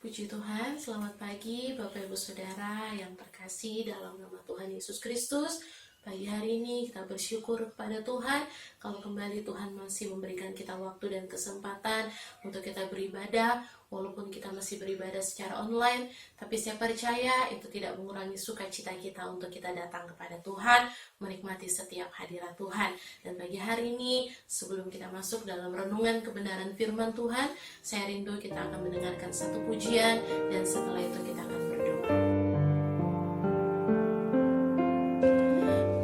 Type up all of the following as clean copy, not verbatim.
Puji Tuhan, selamat pagi Bapak Ibu Saudara yang terkasih dalam nama Tuhan Yesus Kristus. Pagi hari ini kita bersyukur kepada Tuhan kalau kembali Tuhan masih memberikan kita waktu dan kesempatan untuk kita beribadah. Walaupun kita masih beribadah secara online, tapi saya percaya itu tidak mengurangi sukacita kita untuk kita datang kepada Tuhan, menikmati setiap hadirat Tuhan. Dan pagi hari ini, sebelum kita masuk dalam renungan kebenaran firman Tuhan, saya rindu kita akan mendengarkan satu pujian, dan setelah itu kita akan berdoa.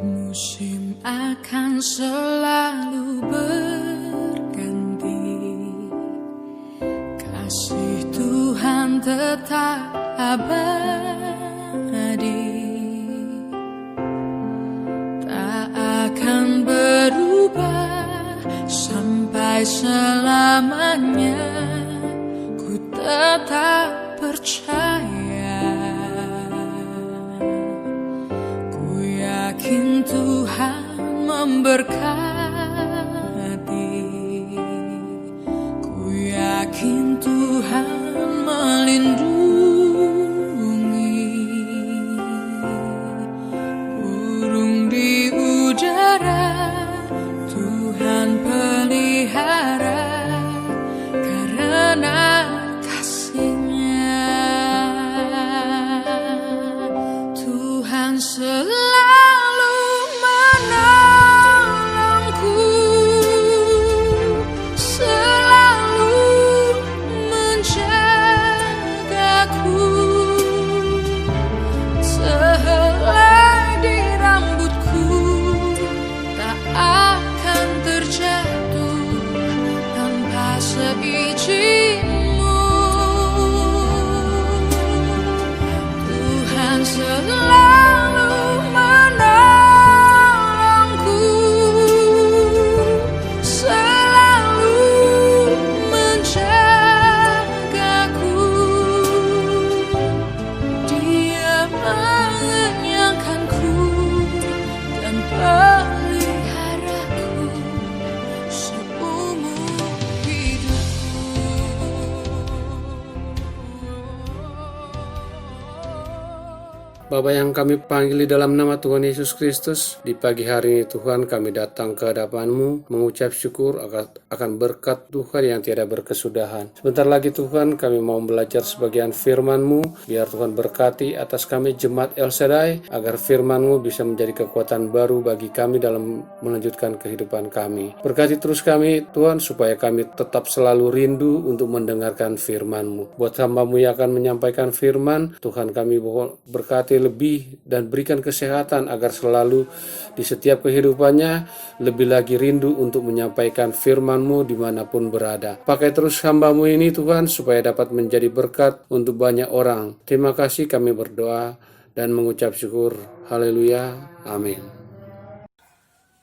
Musim akan selalu berganti, kasih Tuhan tetap abadi, tak akan berubah sampai selamanya. Ku tetap percaya, ku yakin Tuhan memberkati, ku yakin Tuhan melindungi. Burung di udara Tuhan pelihara karena kasih-Nya. Tuhan selalu menolongku, selalu menjagaku. Sehelai di rambutku tak akan terjatuh tanpa seizin-Mu. Tuhan selalu menolongku, selalu menjagaku. Dia mengenyangkanku dan peliharaku seumur hidupku. Bapa yang kami panggil di dalam nama Tuhan Yesus Kristus, di pagi hari ini Tuhan kami datang ke hadapan-Mu mengucap syukur akan berkat Tuhan yang tiada berkesudahan. Sebentar lagi Tuhan kami mau belajar sebagian firman-Mu, biar Tuhan berkati atas kami jemaat El Shaddai, agar firman-Mu bisa menjadi kekuatan baru bagi kami dalam melanjutkan kehidupan kami. Berkati terus kami Tuhan supaya kami tetap selalu rindu untuk mendengarkan firman-Mu. Buat hamba-Mu yang akan menyampaikan firman, Tuhan kami berkati lebih dan berikan kesehatan agar selalu di setiap kehidupannya lebih lagi rindu untuk menyampaikan firman-Mu dimanapun berada. Pakai terus hamba-Mu ini Tuhan supaya dapat menjadi berkat untuk banyak orang. Terima kasih kami berdoa dan mengucap syukur. Haleluya. Amin.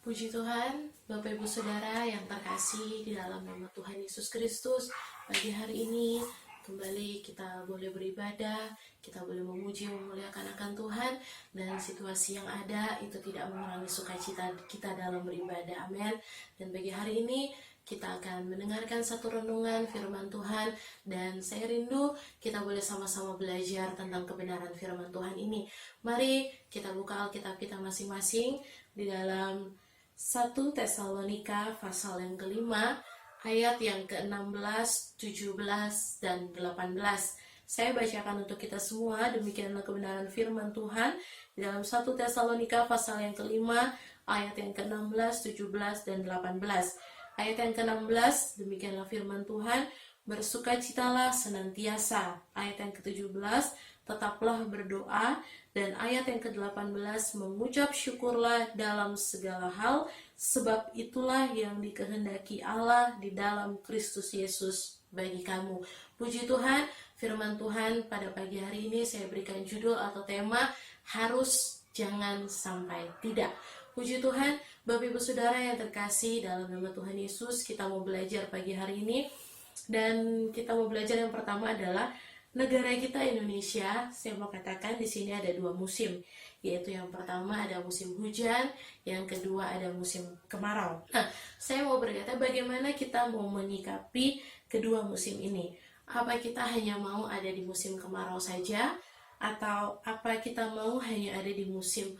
Puji Tuhan, Bapak Ibu Saudara yang terkasih di dalam nama Tuhan Yesus Kristus. Pagi hari ini kembali kita boleh beribadah, kita boleh memuji, memuliakan akan Tuhan, dan situasi yang ada itu tidak mengurangi sukacita kita dalam beribadah. Amin. Dan bagi hari ini kita akan mendengarkan satu renungan firman Tuhan, dan saya rindu kita boleh sama-sama belajar tentang kebenaran firman Tuhan ini. Mari kita buka Alkitab kita masing-masing di dalam 1 Tesalonika pasal yang kelima, ayat yang ke-16, 17, dan 18. Saya bacakan untuk kita semua, demikianlah kebenaran firman Tuhan di dalam 1 Tesalonika pasal yang kelima, ayat yang ke-16, 17, dan 18. Ayat yang ke-16, demikianlah firman Tuhan, bersukacitalah senantiasa. Ayat yang ke-17, tetaplah berdoa. Dan ayat yang ke-18, mengucap syukurlah dalam segala hal, sebab itulah yang dikehendaki Allah di dalam Kristus Yesus bagi kamu. Puji Tuhan, firman Tuhan pada pagi hari ini saya berikan judul atau tema, harus jangan sampai tidak. Puji Tuhan, Bapak Ibu Saudara yang terkasih dalam nama Tuhan Yesus, kita mau belajar pagi hari ini. Dan kita mau belajar yang pertama adalah negara kita Indonesia. Saya mau katakan di sini ada dua musim, yaitu yang pertama ada musim hujan, yang kedua ada musim kemarau. Nah, saya mau berkata bagaimana kita mau menyikapi kedua musim ini. Apa kita hanya mau ada di musim kemarau saja, atau apa kita mau hanya ada di musim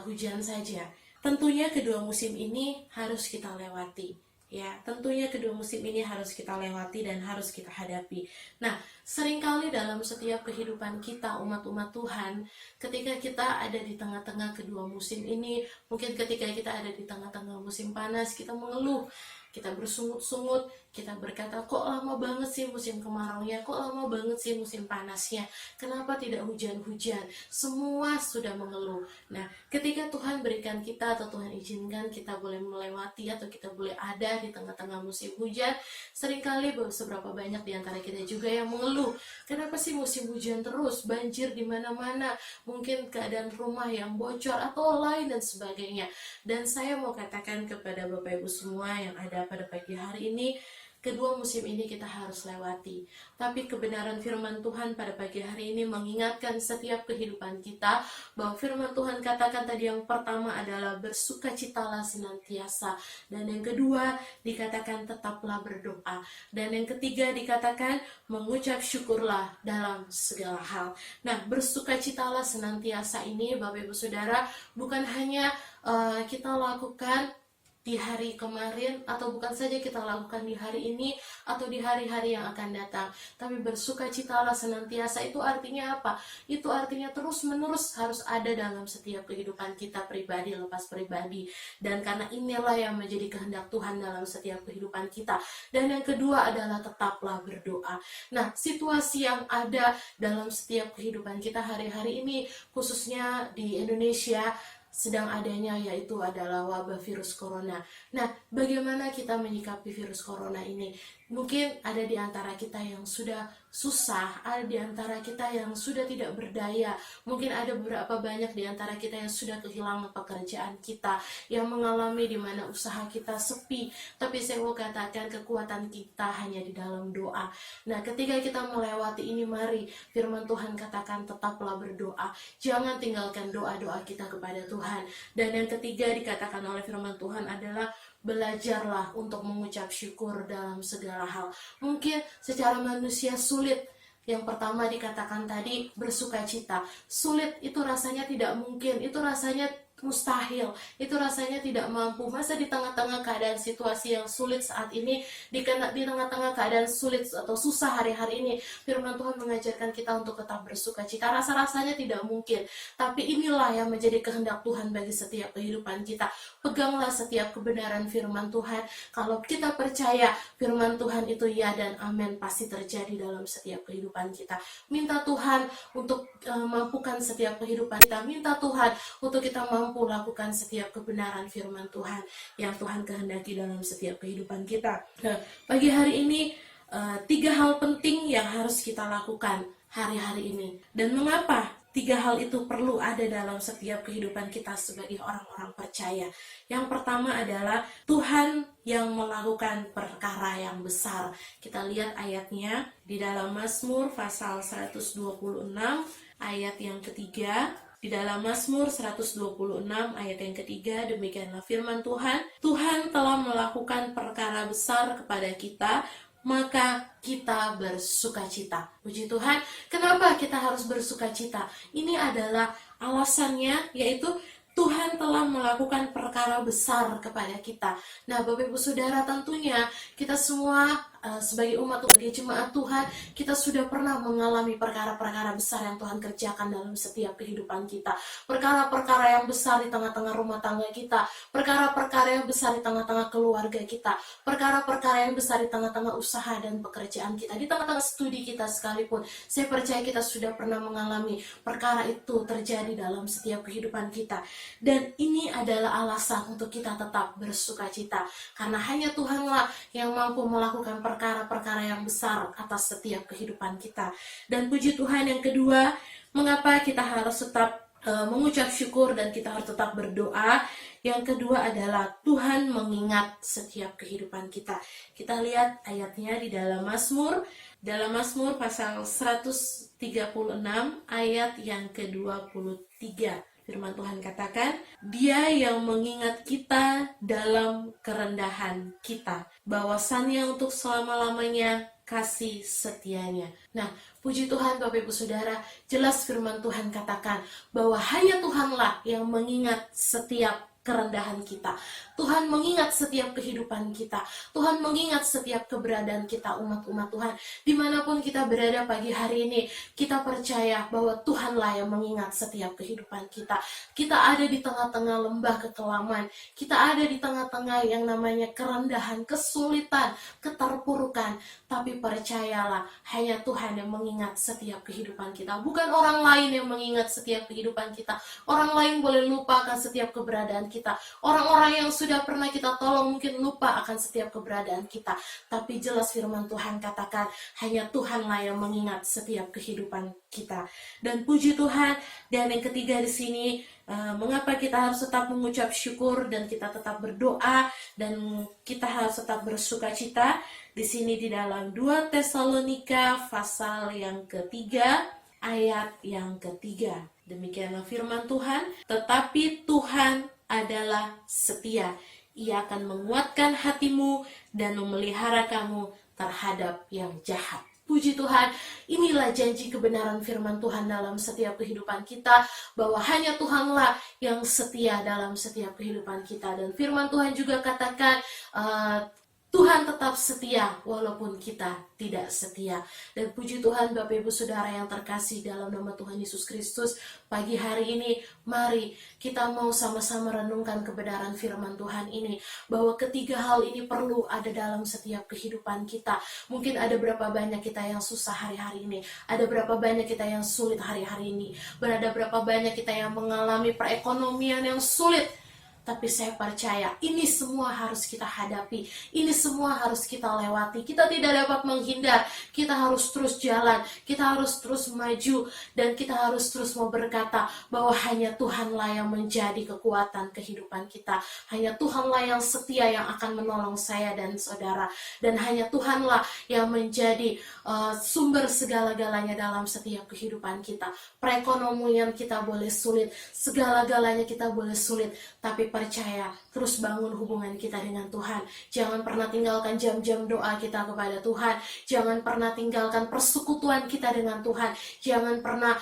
hujan saja? Tentunya kedua musim ini harus kita lewati. Ya, tentunya kedua musim ini harus kita lewati dan harus kita hadapi. Nah, seringkali dalam setiap kehidupan kita umat-umat Tuhan, ketika kita ada di tengah-tengah kedua musim ini, mungkin ketika kita ada di tengah-tengah musim panas, kita mengeluh, kita bersungut-sungut, kita berkata, kok lama banget sih musim kemaraunya, kok lama banget sih musim panasnya, kenapa tidak hujan-hujan, semua sudah mengeluh. Nah, ketika Tuhan berikan kita atau Tuhan izinkan kita boleh melewati atau kita boleh ada di tengah-tengah musim hujan, seringkali seberapa banyak di antara kita juga yang mengeluh, kenapa sih musim hujan terus, banjir di mana-mana, mungkin keadaan rumah yang bocor atau lain dan sebagainya. Dan saya mau katakan kepada Bapak Ibu semua yang ada pada pagi hari ini, kedua musim ini kita harus lewati. Tapi kebenaran firman Tuhan pada pagi hari ini mengingatkan setiap kehidupan kita bahwa firman Tuhan katakan tadi yang pertama adalah bersukacitalah senantiasa. Dan yang kedua dikatakan tetaplah berdoa. Dan yang ketiga dikatakan mengucap syukurlah dalam segala hal. Nah, bersukacitalah senantiasa ini Bapak Ibu Saudara bukan hanya kita lakukan di hari kemarin, atau bukan saja kita lakukan di hari ini atau di hari-hari yang akan datang, tapi bersukacitalah senantiasa itu artinya apa? Itu artinya terus-menerus harus ada dalam setiap kehidupan kita pribadi lepas pribadi, dan karena inilah yang menjadi kehendak Tuhan dalam setiap kehidupan kita. Dan yang kedua adalah tetaplah berdoa. Nah, situasi yang ada dalam setiap kehidupan kita hari-hari ini, khususnya di Indonesia, sedang adanya yaitu adalah wabah virus corona. Nah, bagaimana kita menyikapi virus corona ini? Mungkin ada di antara kita yang sudah susah, ada di antara kita yang sudah tidak berdaya, mungkin ada beberapa banyak di antara kita yang sudah kehilangan pekerjaan kita, yang mengalami di mana usaha kita sepi, tapi saya mau katakan kekuatan kita hanya di dalam doa. Nah, ketika kita melewati ini, mari firman Tuhan katakan tetaplah berdoa, jangan tinggalkan doa-doa kita kepada Tuhan. Dan yang ketiga dikatakan oleh firman Tuhan adalah belajarlah untuk mengucap syukur dalam segala hal. Mungkin secara manusia sulit. Yang pertama dikatakan tadi bersukacita. Sulit itu rasanya tidak mungkin, itu rasanya mustahil, itu rasanya tidak mampu. Masa di tengah-tengah keadaan situasi yang sulit saat ini, di tengah-tengah keadaan sulit atau susah hari-hari ini, firman Tuhan mengajarkan kita untuk tetap bersukacita. Rasa-rasanya tidak mungkin, tapi inilah yang menjadi kehendak Tuhan bagi setiap kehidupan kita. Peganglah setiap kebenaran firman Tuhan. Kalau kita percaya firman Tuhan itu ya dan amin, pasti terjadi dalam setiap kehidupan kita. Minta Tuhan untuk mampukan setiap kehidupan kita. Minta Tuhan untuk kita mampu lakukan setiap kebenaran firman Tuhan yang Tuhan kehendaki dalam setiap kehidupan kita. Nah, pagi hari ini 3 hal penting yang harus kita lakukan hari-hari ini. Dan mengapa 3 hal itu perlu ada dalam setiap kehidupan kita sebagai orang-orang percaya? Yang pertama adalah Tuhan yang melakukan perkara yang besar. Kita lihat ayatnya di dalam Mazmur pasal 126 ayat yang ketiga. Di dalam Mazmur 126 ayat yang ketiga, demikianlah firman Tuhan. Tuhan telah melakukan perkara besar kepada kita, maka kita bersukacita. Puji Tuhan. Kenapa kita harus bersukacita? Ini adalah alasannya, yaitu Tuhan telah melakukan perkara besar kepada kita. Nah, Bapak Ibu Saudara, tentunya kita semua sebagai umat, sebagai jemaat Tuhan, kita sudah pernah mengalami perkara-perkara besar yang Tuhan kerjakan dalam setiap kehidupan kita. Perkara-perkara yang besar di tengah-tengah rumah tangga kita, perkara-perkara yang besar di tengah-tengah keluarga kita, perkara-perkara yang besar di tengah-tengah usaha dan pekerjaan kita, di tengah-tengah studi kita sekalipun. Saya percaya kita sudah pernah mengalami perkara itu terjadi dalam setiap kehidupan kita. Dan ini adalah alasan untuk kita tetap bersukacita, karena hanya Tuhanlah yang mampu melakukan perkara-perkara yang besar atas setiap kehidupan kita. Dan puji Tuhan, yang kedua, mengapa kita harus tetap mengucap syukur dan kita harus tetap berdoa? Yang kedua adalah Tuhan mengingat setiap kehidupan kita. Kita lihat ayatnya di dalam Mazmur pasal 136 ayat yang ke-23. Firman Tuhan katakan, Dia yang mengingat kita dalam kerendahan kita, bahwasannya untuk selama-lamanya kasih setianya. Nah, puji Tuhan Bapak Ibu Saudara, jelas firman Tuhan katakan bahwa hanya Tuhanlah yang mengingat setiap kerendahan kita. Tuhan mengingat setiap kehidupan kita. Tuhan mengingat setiap keberadaan kita, umat-umat Tuhan. Dimanapun kita berada pagi hari ini, kita percaya bahwa Tuhanlah yang mengingat setiap kehidupan kita. Kita ada di tengah-tengah lembah kekelaman. Kita ada di tengah-tengah yang namanya kerendahan, kesulitan, keterpurukan. Tapi percayalah, hanya Tuhan yang mengingat setiap kehidupan kita. Bukan orang lain yang mengingat setiap kehidupan kita. Orang lain boleh lupa akan setiap keberadaan kita. Orang-orang yang sudah pernah kita tolong mungkin lupa akan setiap keberadaan kita. Tapi jelas firman Tuhan katakan, hanya Tuhanlah yang mengingat setiap kehidupan kita. Dan puji Tuhan, dan yang ketiga di sini, mengapa kita harus tetap mengucap syukur dan kita tetap berdoa dan kita harus tetap bersuka cita. Di sini di dalam 2 Tesalonika pasal yang ketiga, ayat yang ketiga. Demikianlah firman Tuhan, tetapi Tuhan adalah setia. Ia akan menguatkan hatimu dan memelihara kamu terhadap yang jahat. Puji Tuhan, inilah janji kebenaran firman Tuhan dalam setiap kehidupan kita, bahwa hanya Tuhanlah yang setia dalam setiap kehidupan kita. Dan firman Tuhan juga katakan, Tuhan tetap setia walaupun kita tidak setia. Dan puji Tuhan Bapak Ibu Saudara yang terkasih dalam nama Tuhan Yesus Kristus, pagi hari ini mari kita mau sama-sama renungkan kebenaran firman Tuhan ini, bahwa ketiga hal ini perlu ada dalam setiap kehidupan kita. Mungkin ada berapa banyak kita yang susah hari-hari ini, ada berapa banyak kita yang sulit hari-hari ini, ada berapa banyak kita yang mengalami perekonomian yang sulit. Tapi saya percaya ini semua harus kita hadapi, ini semua harus kita lewati. Kita tidak dapat menghindar, kita harus terus jalan, kita harus terus maju, dan kita harus terus mau berkata bahwa hanya Tuhanlah yang menjadi kekuatan kehidupan kita. Hanya Tuhanlah yang setia yang akan menolong saya dan saudara, dan hanya Tuhanlah yang menjadi sumber segala-galanya dalam setiap kehidupan kita. Perekonomian kita boleh sulit, segala-galanya kita boleh sulit, tapi percaya, terus bangun hubungan kita dengan Tuhan. Jangan pernah tinggalkan jam-jam doa kita kepada Tuhan. Jangan pernah tinggalkan persekutuan kita dengan Tuhan. Jangan pernah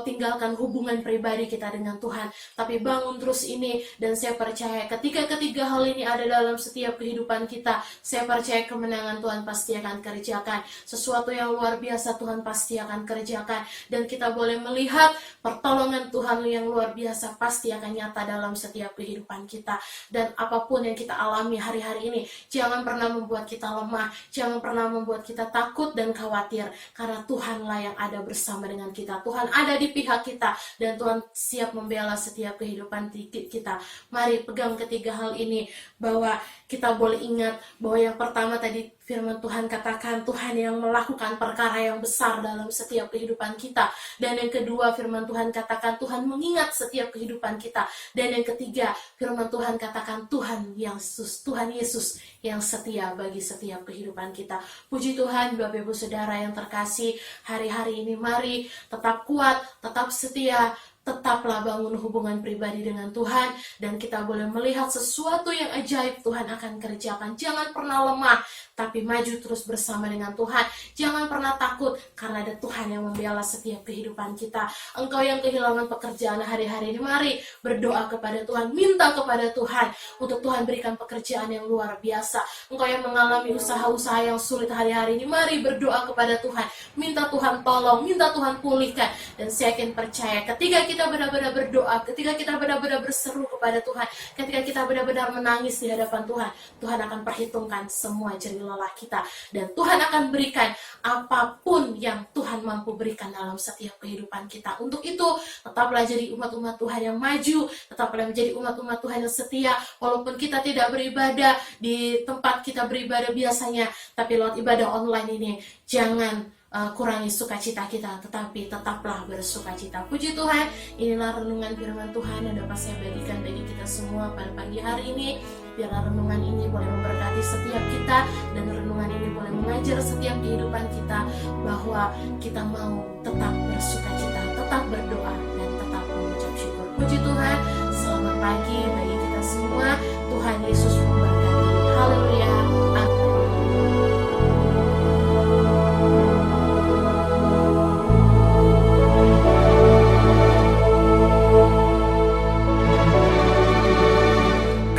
tinggalkan hubungan pribadi kita dengan Tuhan. Tapi bangun terus ini, dan saya percaya ketika ketiga hal ini ada dalam setiap kehidupan kita, saya percaya kemenangan Tuhan pasti akan kerjakan. Sesuatu yang luar biasa Tuhan pasti akan kerjakan. Dan kita boleh melihat pertolongan Tuhan yang luar biasa pasti akan nyata dalam setiap kehidupan kita. Dan apapun yang kita alami hari-hari ini, jangan pernah membuat kita lemah, jangan pernah membuat kita takut dan khawatir, karena Tuhanlah yang ada bersama dengan kita. Tuhan ada di pihak kita, dan Tuhan siap membela setiap kehidupan kita. Mari pegang ketiga hal ini, bahwa kita boleh ingat bahwa yang pertama tadi firman Tuhan katakan, Tuhan yang melakukan perkara yang besar dalam setiap kehidupan kita. Dan yang kedua, firman Tuhan katakan Tuhan mengingat setiap kehidupan kita. Dan yang ketiga, firman Tuhan katakan Tuhan Yesus yang setia bagi setiap kehidupan kita. Puji Tuhan Bapak Ibu Saudara yang terkasih, hari-hari ini mari tetap kuat, tetap setia, tetaplah bangun hubungan pribadi dengan Tuhan, dan kita boleh melihat sesuatu yang ajaib Tuhan akan kerjakan. Jangan pernah lemah, tapi maju terus bersama dengan Tuhan. Jangan pernah takut, karena ada Tuhan yang membela setiap kehidupan kita. Engkau yang kehilangan pekerjaan hari-hari ini, mari berdoa kepada Tuhan, minta kepada Tuhan untuk Tuhan berikan pekerjaan yang luar biasa. Engkau yang mengalami usaha-usaha yang sulit hari-hari ini, mari berdoa kepada Tuhan, minta Tuhan tolong, minta Tuhan pulihkan. Dan saya yakin percaya, ketika kita benar-benar berdoa, ketika kita benar-benar berseru kepada Tuhan, ketika kita benar-benar menangis di hadapan Tuhan, Tuhan akan perhitungkan semua jerih lelah kita, dan Tuhan akan berikan apapun yang Tuhan mampu berikan dalam setiap kehidupan kita. Untuk itu, tetaplah jadi umat-umat Tuhan yang maju, tetaplah menjadi umat-umat Tuhan yang setia, walaupun kita tidak beribadah di tempat kita beribadah biasanya, tapi lewat ibadah online ini, jangan kurangi sukacita kita, tetapi tetaplah bersukacita. Puji Tuhan, inilah renungan firman Tuhan yang dapat saya bagikan bagi kita semua pada pagi hari ini. Biarlah renungan ini boleh memberkati setiap kita, dan renungan ini boleh mengajar setiap kehidupan kita, bahwa kita mau tetap bersukacita, tetap berdoa, dan tetap mengucap syukur. Puji Tuhan, selamat pagi bagi kita semua. Tuhan Yesus memberkati. Haleluya.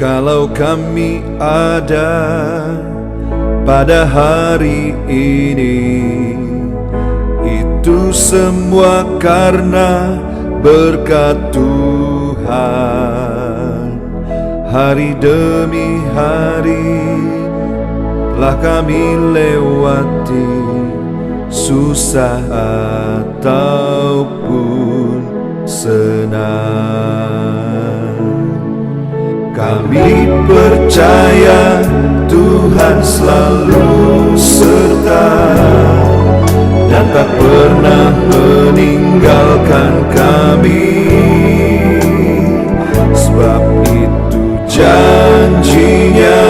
Kalau kami ada pada hari ini, itu semua karena berkat Tuhan. Hari demi hari telah kami lewati, susah ataupun senang. Kami percaya Tuhan selalu serta dan tak pernah meninggalkan kami. Sebab itu janjinya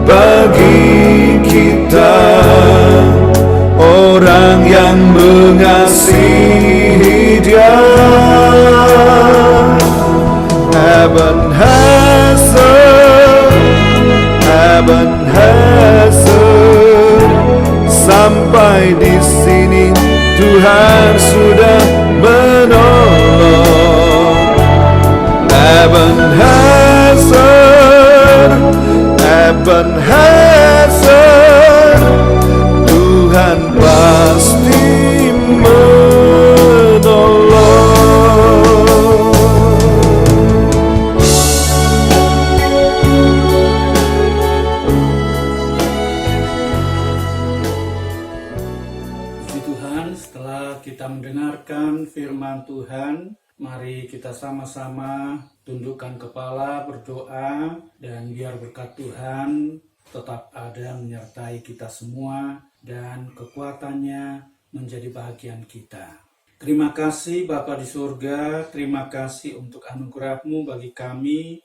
bagi kita, orang yang mengasihi Dia. Ebenezer, sampai di sini Tuhan sudah menolong. Ebenezer, Tuhan pasti menolong. Kita mendengarkan firman Tuhan, mari kita sama-sama tundukkan kepala, berdoa, dan biar berkat Tuhan tetap ada menyertai kita semua dan kekuatannya menjadi bahagian kita. Terima kasih Bapa di surga, terima kasih untuk anugerah-Mu bagi kami,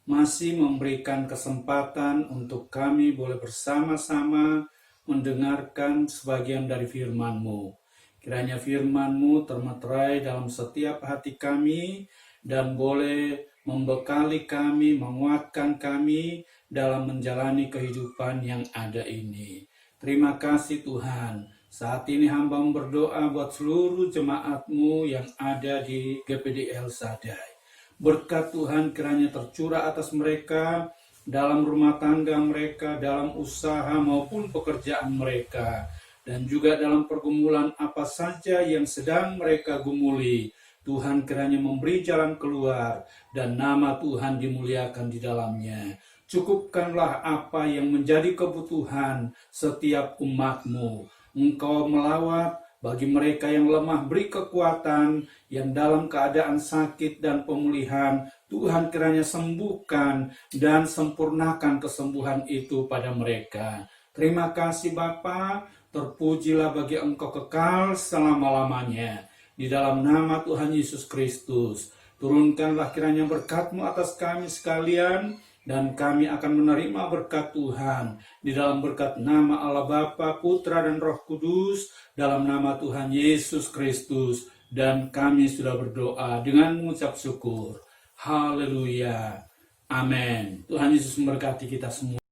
masih memberikan kesempatan untuk kami boleh bersama-sama mendengarkan sebagian dari firman-Mu. Kiranya firman-Mu termeterai dalam setiap hati kami dan boleh membekali kami, menguatkan kami dalam menjalani kehidupan yang ada ini. Terima kasih Tuhan. Saat ini hamba berdoa buat seluruh jemaat-Mu yang ada di GPD El Shaddai. Berkat Tuhan kiranya tercurah atas mereka dalam rumah tangga mereka, dalam usaha maupun pekerjaan mereka. Dan juga dalam pergumulan apa saja yang sedang mereka gumuli, Tuhan kiranya memberi jalan keluar dan nama Tuhan dimuliakan di dalamnya. Cukupkanlah apa yang menjadi kebutuhan setiap umat-Mu. Engkau melawat bagi mereka yang lemah, beri kekuatan, yang dalam keadaan sakit dan pemulihan, Tuhan kiranya sembuhkan dan sempurnakan kesembuhan itu pada mereka. Terima kasih Bapa. Terpujilah bagi Engkau kekal selama-lamanya. Di dalam nama Tuhan Yesus Kristus, turunkanlah kiranya berkat-Mu atas kami sekalian, dan kami akan menerima berkat Tuhan. Di dalam berkat nama Allah Bapa, Putra, dan Roh Kudus, dalam nama Tuhan Yesus Kristus. Dan kami sudah berdoa dengan mengucap syukur. Haleluya. Amin. Tuhan Yesus memberkati kita semua.